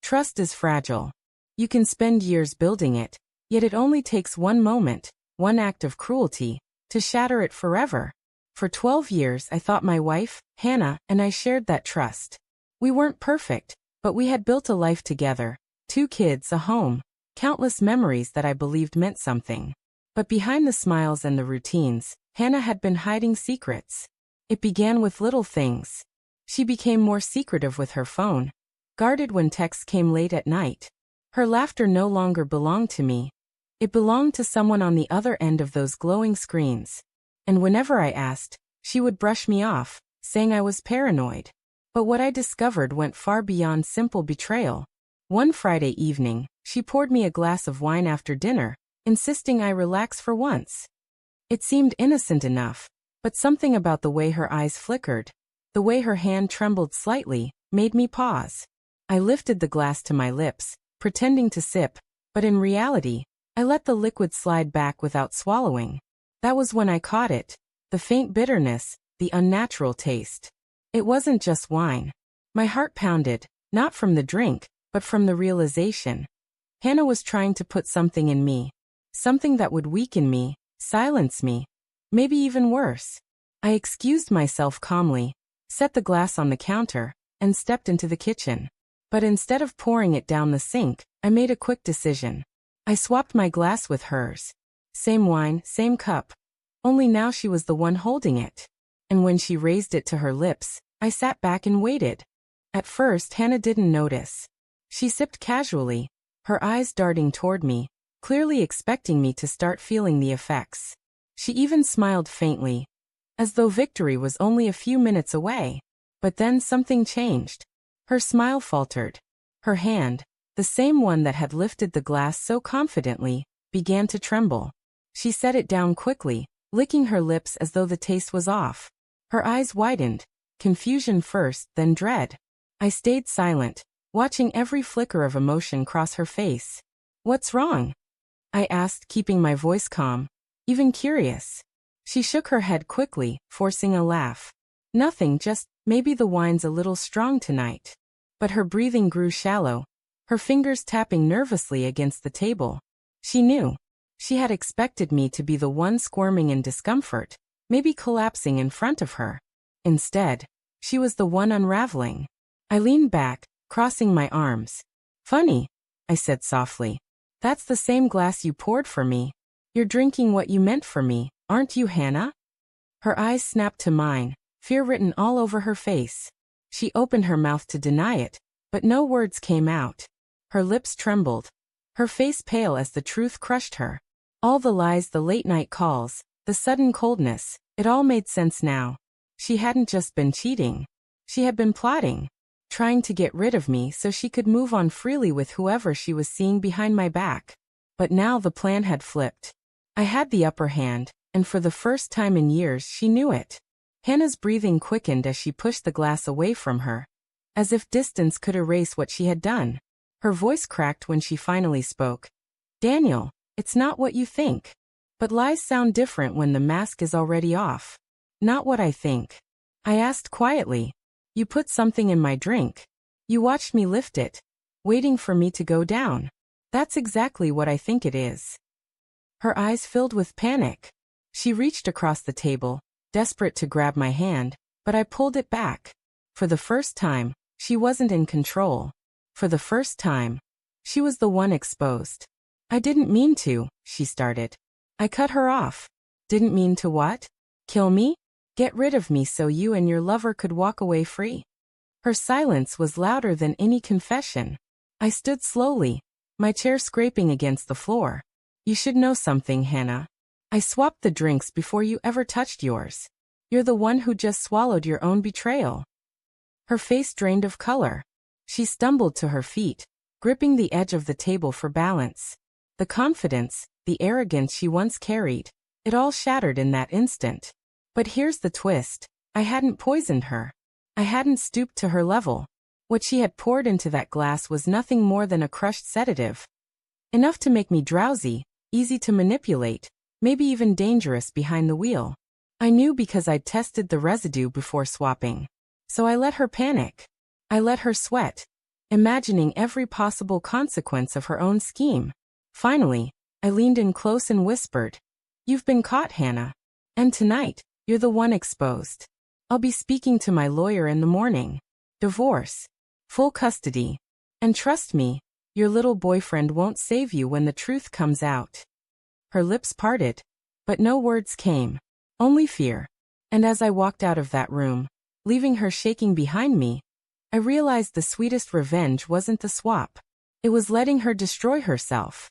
Trust is fragile. You can spend years building it, yet it only takes one moment, one act of cruelty, to shatter it forever. For 12 years I thought my wife, Hannah, and I shared that trust. We weren't perfect, but we had built a life together, 2 kids, a home, countless memories that I believed meant something. But behind the smiles and the routines, Hannah had been hiding secrets. It began with little things. She became more secretive with her phone, guarded when texts came late at night. Her laughter no longer belonged to me. It belonged to someone on the other end of those glowing screens. And whenever I asked, she would brush me off, saying I was paranoid. But what I discovered went far beyond simple betrayal. One Friday evening, she poured me a glass of wine after dinner, insisting I relax for once. It seemed innocent enough, but something about the way her eyes flickered, the way her hand trembled slightly, made me pause. I lifted the glass to my lips, pretending to sip, but in reality, I let the liquid slide back without swallowing. That was when I caught it, the faint bitterness, the unnatural taste. It wasn't just wine. My heart pounded, not from the drink, but from the realization. Hannah was trying to put something in me. Something that would weaken me, silence me. Maybe even worse. I excused myself calmly, set the glass on the counter, and stepped into the kitchen. But instead of pouring it down the sink, I made a quick decision. I swapped my glass with hers. Same wine, same cup. Only now she was the one holding it. And when she raised it to her lips, I sat back and waited. At first, Hannah didn't notice. She sipped casually, her eyes darting toward me, clearly expecting me to start feeling the effects. She even smiled faintly, as though victory was only a few minutes away. But then something changed. Her smile faltered. Her hand, the same one that had lifted the glass so confidently, began to tremble. She set it down quickly, licking her lips as though the taste was off. Her eyes widened, confusion first, then dread. I stayed silent, watching every flicker of emotion cross her face. "What's wrong?" I asked, keeping my voice calm, even curious. She shook her head quickly, forcing a laugh. "Nothing, just maybe the wine's a little strong tonight." But her breathing grew shallow, her fingers tapping nervously against the table. She knew. She had expected me to be the one squirming in discomfort, maybe collapsing in front of her. Instead, she was the one unraveling. I leaned back, crossing my arms. "Funny," I said softly. "That's the same glass you poured for me. You're drinking what you meant for me, aren't you, Hannah?" Her eyes snapped to mine, fear written all over her face. She opened her mouth to deny it, but no words came out. Her lips trembled, her face pale as the truth crushed her. All the lies, the late-night calls, the sudden coldness, it all made sense now. She hadn't just been cheating. She had been plotting, trying to get rid of me so she could move on freely with whoever she was seeing behind my back. But now the plan had flipped. I had the upper hand, and for the first time in years she knew it. Hannah's breathing quickened as she pushed the glass away from her, as if distance could erase what she had done. Her voice cracked when she finally spoke. "Daniel, it's not what you think. But lies sound different when the mask is already off." "Not what I think." I asked quietly. "You put something in my drink. You watched me lift it, waiting for me to go down. That's exactly what I think it is." Her eyes filled with panic. She reached across the table, desperate to grab my hand, but I pulled it back. For the first time, she wasn't in control. For the first time, she was the one exposed. "I didn't mean to," she started. I cut her off. "Didn't mean to what? Kill me? Get rid of me so you and your lover could walk away free?" Her silence was louder than any confession. I stood slowly, my chair scraping against the floor. "You should know something, Hannah. I swapped the drinks before you ever touched yours. You're the one who just swallowed your own betrayal." Her face drained of color. She stumbled to her feet, gripping the edge of the table for balance. The confidence, the arrogance she once carried, it all shattered in that instant. But here's the twist. I hadn't poisoned her. I hadn't stooped to her level. What she had poured into that glass was nothing more than a crushed sedative. Enough to make me drowsy, easy to manipulate, maybe even dangerous behind the wheel. I knew because I'd tested the residue before swapping. So I let her panic. I let her sweat. imagining every possible consequence of her own scheme. Finally, I leaned in close and whispered, "You've been caught, Hannah. And tonight, you're the one exposed. I'll be speaking to my lawyer in the morning. Divorce. Full custody. And trust me, your little boyfriend won't save you when the truth comes out." Her lips parted, but no words came. Only fear. And as I walked out of that room, leaving her shaking behind me, I realized the sweetest revenge wasn't the swap. It was letting her destroy herself.